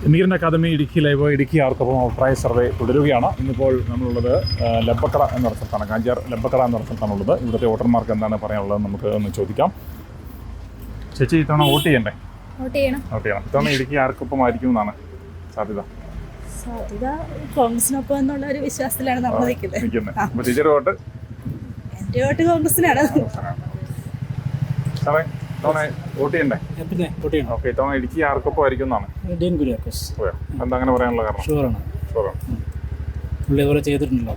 Emigrant academy Idukki live Idukki ആർക്കൊപ്പം അഭിപ്രായ survey തുടരുകയാണ്. ഇന്നിപ്പോൾ നമ്മളുള്ളത് ലബ്ബക്കട എന്ന സ്ഥലത്താണ്, കാഞ്ചാർ ലബ്ബക്കട എന്ന സ്ഥലത്താണുള്ളത്. ഇവിടുത്തെ വോട്ടർമാർക്ക് എന്താണ് പറയാനുള്ളത് നമുക്ക് ഒന്ന് ചോദിക്കാം. ചേച്ചി, ഇത്തവണ വോട്ട് ചെയ്യണ്ടേ? വോട്ട് ചെയ്യണം. ഇത്തവണ ഇടുക്കി ആർക്കൊപ്പം ആയിരിക്കും എന്നാണ് സാധ്യത? കോൺഗ്രസിനൊപ്പം എന്നുള്ള ഒരു വിശ്വാസത്തിലാണ് നമ്മൾ നിൽക്കുന്നത്. അപ്പോൾ ടീച്ചറുടെ വോട്ട്? എൻ്റെ വോട്ട് കോൺഗ്രസിനാണ്. സാറേ, ഇത്തവണ വോട്ട് ചെയ്യണ്ടേ? പിന്നെ വോട്ട് ചെയ്യണം. ഓക്കെ, ഇത്തവണ ഇടുക്കി ആർക്കൊപ്പം ആയിരിക്കും എന്നാണ്? ഡീൻ കുര്യാക്കോസ്. എന്താ അങ്ങനെ പറയാനുള്ള കാരണം? ഷുവറാണ്. പുള്ളി അതുപോലെ ചെയ്തിട്ടുണ്ടല്ലോ.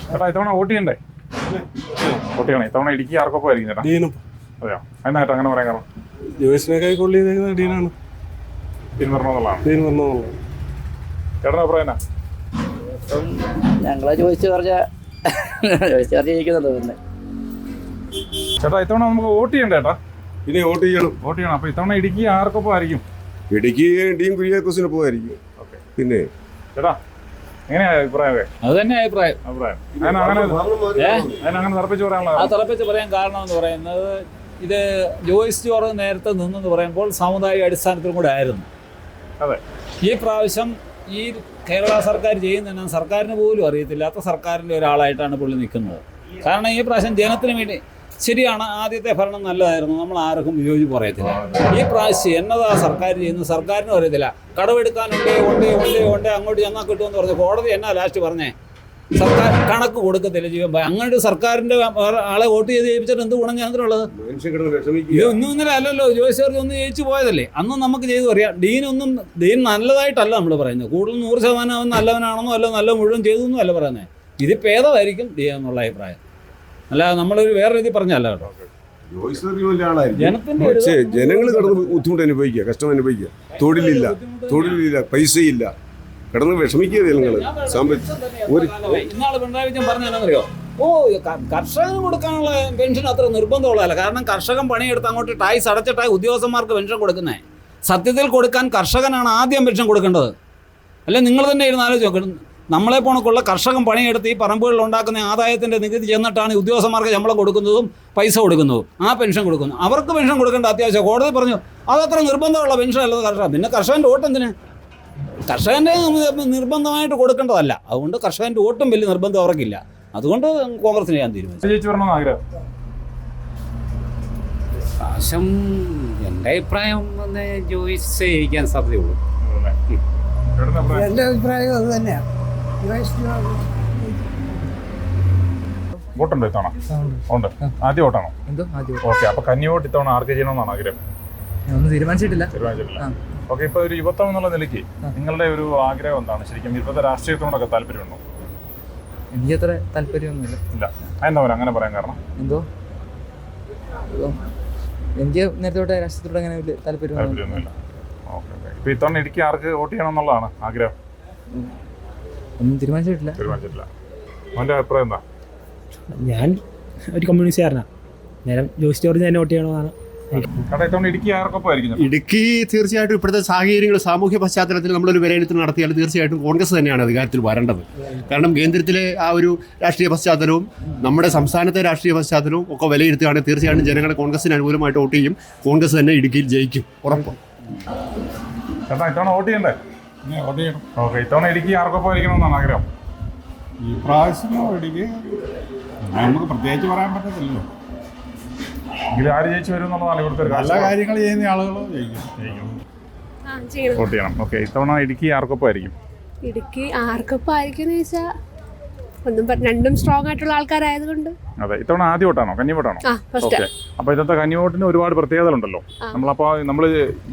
ചേട്ടാ, ഇത്തവണ വോട്ട് ചെയ്യണ്ടേ? വോട്ട് ചെയ്യണേ. ഇത്തവണ ഇടുക്കി ആർക്കൊപ്പം ആയിരിക്കും ചേട്ടാ? ഡീനും. അതെയോ? എന്നായിട്ട് അങ്ങനെ പറയാൻ കാരണം? ജോയിസിനൊക്കെ കൊള്ളി ചെയ്തേക്കുന്നത് ഡീനാണ്. ഡീൻ വരണമെന്നുള്ളതാണ്. ഡീൻ വരണമെന്നുള്ളത്. ചേട്ടൻ അഭിപ്രായം എന്നാ? ഞങ്ങളെ ചോദിച്ചു പറഞ്ഞാൽ ജയിക്കുന്നുണ്ട്. പിന്നെ ചേട്ടാ, ഇത്തവണ നമുക്ക് വോട്ട് ചെയ്യണ്ടേ ചേട്ടാ? പിന്നെ വോട്ട് ചെയ്യണം. വോട്ട് ചെയ്യണം. അപ്പോൾ ഇത്തവണ ഇടുക്കി ആർക്കൊപ്പം ആയിരിക്കും? ഇടുക്കി ഡീൻ കുര്യാക്കോസിന് പോകായിരിക്കും. ഓക്കെ. പിന്നെ ചേട്ടാ, എങ്ങനെയാ അഭിപ്രായമൊക്കെ? അത് തന്നെ അഭിപ്രായം. അങ്ങനെ തറപ്പിച്ച് പറയാനുള്ള ആ തിളപ്പിച്ച് പറയാൻ കാരണം എന്ന് പറയുന്നത്, ഇത് ജോയിസ് ജോർജ് നേരത്തെ നിന്നെന്ന് പറയുമ്പോൾ സാമുദായിക അടിസ്ഥാനത്തിലും കൂടെ ആയിരുന്നു. അതെ. ഈ പ്രാവശ്യം ഈ കേരള സർക്കാർ ചെയ്യുന്നതിന് സർക്കാരിന് പോലും അറിയത്തില്ലാത്ത സർക്കാരിൻ്റെ ഒരാളായിട്ടാണ് പുള്ളി നിൽക്കുന്നത്. കാരണം ഈ പ്രാവശ്യം ജനത്തിന് വേണ്ടി, ശരിയാണ്, ആദ്യത്തെ ഭരണം നല്ലതായിരുന്നു, നമ്മൾ ആർക്കും വിയോജിപ്പ് പറയത്തില്ല. ഈ പ്രാവശ്യം എന്നതാ സർക്കാർ ചെയ്യുന്നത് സർക്കാരിനും അറിയത്തില്ല. കടമെടുക്കാനുണ്ടേ അങ്ങോട്ട് ചെന്നാൽ കിട്ടുമെന്ന് പറഞ്ഞു. കോടതി എന്നാ ലാസ്റ്റ് പറഞ്ഞേ? സർക്കാർ കണക്ക് കൊടുക്കത്തില്ല ചെയ്യുമ്പോൾ. അങ്ങനെ സർക്കാരിൻ്റെ ആളെ വോട്ട് ചെയ്ത് ജയിപ്പിച്ചിട്ട് എന്ത് ഗുണം ഞങ്ങൾക്കുള്ളത്? ഇതൊന്നും ഇന്നലെ അല്ലല്ലോ, ജോയിസ് ജോർജ് ഒന്ന് ജയിച്ചു പോയതല്ലേ. അന്നും നമുക്ക് ചെയ്തു അറിയാം. ഡീൻ നല്ലതായിട്ടല്ല നമ്മൾ പറയുന്നത്. കൂടുതൽ 100% അവൻ നല്ലവനാണെന്നോ അല്ല നല്ല മുഴുവൻ ചെയ്തു അല്ല പറയുന്നത്. ഇത് ഭേദമായിരിക്കും ഡീൻ എന്നുള്ള അഭിപ്രായം. അല്ല, നമ്മളൊരു വേറെ രീതി പറഞ്ഞല്ല കേട്ടോ. ജനങ്ങൾ കിടന്ന് ബുദ്ധിമുട്ട് അനുഭവിക്കുക, കഷ്ടം അനുഭവിക്കുക. തൊഴിലില്ല, പൈസയില്ല, കിടന്ന് വിഷമിക്കുക ജനങ്ങൾ. ഇന്നാള് പിണറായി വിജയൻ പറഞ്ഞറിയോ, കർഷകന് കൊടുക്കാനുള്ള പെൻഷൻ അത്ര നിർബന്ധമുള്ളതല്ല. കാരണം കർഷകൻ പണിയെടുത്ത് അങ്ങോട്ട് ടാക്സ് അടച്ചിട്ടായി ഉദ്യോഗസ്ഥന്മാർക്ക് പെൻഷൻ കൊടുക്കുന്നത്. സത്യത്തിൽ കൊടുക്കാൻ കർഷകനാണ് ആദ്യം പെൻഷൻ കൊടുക്കേണ്ടത്. അല്ലെ, നിങ്ങൾ തന്നെ ഇരുന്ന് ആലോചിച്ച് നോക്കണം. നമ്മളെ പോണക്കുള്ള കർഷകൻ പണിയെടുത്ത് ഈ പറമ്പുകളിൽ ഉണ്ടാക്കുന്ന ആദായത്തിൻ്റെ നികുതി ചെന്നിട്ടാണ് ഉദ്യോഗസ്ഥന്മാർക്ക് ശമ്പളം കൊടുക്കുന്നതും പൈസ കൊടുക്കുന്നതും ആ പെൻഷൻ കൊടുക്കുന്നു. അവർക്ക് പെൻഷൻ കൊടുക്കേണ്ട അത്യാവശ്യം. കോടതി പറഞ്ഞു അതത്ര നിർബന്ധമുള്ള പെൻഷൻ അല്ലത് കർഷകൻ. പിന്നെ കർഷകൻ്റെ വോട്ട് എന്തിന്? കർഷകൻ്റെ നിർബന്ധമായിട്ട് കൊടുക്കേണ്ടതല്ല. അതുകൊണ്ട് കർഷകൻ്റെ വോട്ടും വലിയ നിർബന്ധം അവർക്കില്ല. അതുകൊണ്ട് കോൺഗ്രസിന് ഞാൻ തീരുമാനിച്ചു. പ്രാവശ്യം എൻ്റെ അഭിപ്രായം ജോയിസ് ജയിക്കാൻ സാധ്യതയുള്ളൂ. എൻ്റെ അഭിപ്രായം അത് തന്നെയാണ്. വോട്ടുണ്ടോ ഇത്തവണ? ഉണ്ട്. ആദ്യ വോട്ടാണോ? ഓക്കെ. അപ്പൊ കന്നി വോട്ട് ഇത്തവണ ആർക്ക് ചെയ്യണമെന്നാണ് ആഗ്രഹം? ഒന്നും തീരുമാനിച്ചിട്ടില്ല. ഓക്കെ. ഇപ്പൊ ഒരു യുവത്വം എന്നുള്ള നിലയ്ക്ക് നിങ്ങളുടെ ഒരു ആഗ്രഹം എന്താണ്? ശരിക്കും ഇപ്പോഴത്തെ രാഷ്ട്രീയത്തിനോടൊക്കെ താല്പര്യമുണ്ടോ? എനിക്ക് അത്ര താല്പര്യമൊന്നുമില്ല. ഇല്ല. അതെന്താ അങ്ങനെ പറയാൻ കാരണം? എനിക്ക് നേരത്തെ രാഷ്ട്രീയത്തോടെ അങ്ങനെ വലിയ താല്പര്യമൊന്നുമില്ല. ഓക്കെ. ഇപ്പൊ ഇത്തവണ ഇടുക്കി ആർക്ക് വോട്ട് ചെയ്യണം എന്നുള്ളതാണ് ആഗ്രഹം? ഒന്നും തീരുമാനിച്ചിട്ടില്ല. അവൻ്റെ അഭിപ്രായം എന്താ? ഞാൻ ഒരു കമ്മ്യൂണിസ്റ്റുകാരനാണ്. നേരം ജോയിസ് ജോർജ് തന്നെ വോട്ട് ചെയ്യണമെന്നാണ്. ഇടുക്കി തീർച്ചയായിട്ടും ഇപ്പോഴത്തെ സാഹചര്യങ്ങൾ, സാമൂഹ്യ പശ്ചാത്തലത്തിൽ നമ്മളൊരു വിലയിരുത്തൽ നടത്തിയാൽ തീർച്ചയായിട്ടും കോൺഗ്രസ് തന്നെയാണ് അധികാരത്തിൽ വരേണ്ടത്. കാരണം കേന്ദ്രത്തിലെ ആ ഒരു രാഷ്ട്രീയ പശ്ചാത്തലവും നമ്മുടെ സംസ്ഥാനത്തെ രാഷ്ട്രീയ പശ്ചാത്തലവും ഒക്കെ വിലയിരുത്തുകയാണെങ്കിൽ തീർച്ചയായിട്ടും ജനങ്ങളെ കോൺഗ്രസിന് അനുകൂലമായിട്ട് വോട്ട് ചെയ്യും. കോൺഗ്രസ് തന്നെ ഇടുക്കിയിൽ ജയിക്കും, ഉറപ്പ്. ഇത്തവണ വോട്ട് ചെയ്യണ്ടേ? ഓക്കെ. ഇത്തവണ ഇടുക്കി ആർക്കൊപ്പം ആയിരിക്കണമെന്നാണ് ആഗ്രഹം? ഈ പ്രാവശ്യം ഇടുക്കി നമുക്ക് പ്രത്യേകിച്ച് പറയാൻ പറ്റത്തില്ലല്ലോ. ആര് ജയിച്ചു വരും എന്നുള്ളതാണ് ഇവിടുത്തെ നല്ല കാര്യങ്ങൾ ചെയ്യുന്ന ആളുകൾ ജയിക്കും. വോട്ട് ചെയ്യണം. ഓക്കെ. ഇത്തവണ ഇടുക്കി ആർക്കൊപ്പം ആയിരിക്കും? ഇടുക്കി ആർക്കൊപ്പം ആയിരിക്കും എന്ന് ചോദിച്ചാൽ രണ്ടും സ്ട്രോങ് ആയിട്ടുള്ള ആൾക്കാരായതുകൊണ്ട്. അതെ. ഇത്തവണ ആദ്യ വോട്ടാണോ? കന്നി വോട്ടാണോ? ഓക്കെ. അപ്പൊ ഇന്നത്തെ കന്നി വോട്ടിന് ഒരുപാട് പ്രത്യേകതകളുണ്ടല്ലോ. നമ്മളപ്പോൾ നമ്മൾ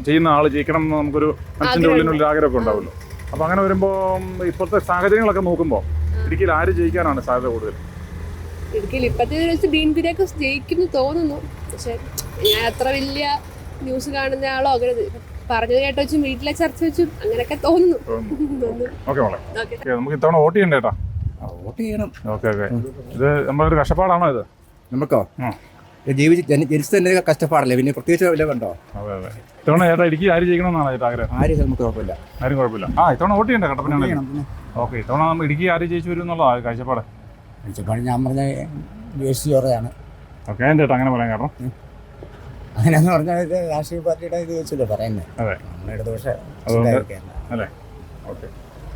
ചെയ്യുന്ന ആൾ ജയിക്കണം എന്ന് നമുക്കൊരു മനസ്സിൻ്റെ ഉള്ളിനുള്ള ആഗ്രഹമൊക്കെ ഉണ്ടാവുമല്ലോ. അപ്പോൾ അങ്ങനെ വരുമ്പോൾ ഇപ്പോഴത്തെ സാഹചര്യങ്ങളൊക്കെ നോക്കുമ്പോൾ ഇടുക്കിയിൽ ആര് ജയിക്കാനാണ് സാധ്യത കൂടുതൽ? ഇടുക്കിയിൽ ഇപ്പോഴത്തെ ഡീൻ കുര്യാക്കോസ് ജയിക്കുന്നു തോന്നുന്നു. പക്ഷെ ഞാൻ അത്ര വലിയ ന്യൂസ് കാണുന്ന ആളോ അങ്ങനെ പറഞ്ഞത് കേട്ടോ വെച്ചും വീട്ടിലെ ചർച്ച വെച്ചും അങ്ങനെയൊക്കെ തോന്നുന്നു. നമുക്ക് ഇത്തവണ വോട്ട് ചെയ്യണ്ടേട്ടാ? വോട്ട് ചെയ്യണം. ഓക്കെ. ഇത് നമ്മളൊരു കഷ്ടപ്പാടാണോ ഇത്? നമുക്കോ ജനിച്ചു തന്നെ കഷ്ടപ്പാടല്ലേ, പിന്നെ പ്രത്യേകിച്ച് വല്ല കണ്ടോ? അതെ. ഇത്തവണ ചേട്ടാ ഇടുക്കി ആര് ജയിക്കണമെന്നാണ് ചേട്ടാ ആഗ്രഹം? ആരും നമുക്ക് കുഴപ്പമില്ല. ആരും കുഴപ്പമില്ല. ഇത്തവണ വോട്ട് ചെയ്യണ്ടേ കട്ടപ്പനയാണെങ്കിൽ? ഓക്കെ. ഇത്തവണ നമ്മൾ ഇടുക്കി ആര് ജയിച്ചു വരും എന്നുള്ളതാണ് കാഴ്ചപ്പാട്? ഞാൻ പറഞ്ഞ ജോയിസ് ജോർജാണ്. ഓക്കെ. ചേട്ടാ അങ്ങനെ പറയാൻ കാരണം? അങ്ങനെയെന്ന് പറഞ്ഞാൽ ഇത് രാഷ്ട്രീയ പാർട്ടിയുടെ ഇത് വെച്ചല്ലോ പറയുന്നത്. അതെ. നമ്മുടെ ഇടതുപക്ഷ അതുകൊണ്ട് ചിന്താഗതിയൊക്കെയാണ്. അല്ലേ? ഓക്കെ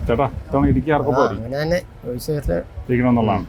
ചേട്ടാ, ഇത്തവണ ഇടുക്കി ആർക്കൊപ്പം അങ്ങനെ തന്നെ ചോദിച്ചു ജയിക്കണമെന്നുള്ളതാണ്.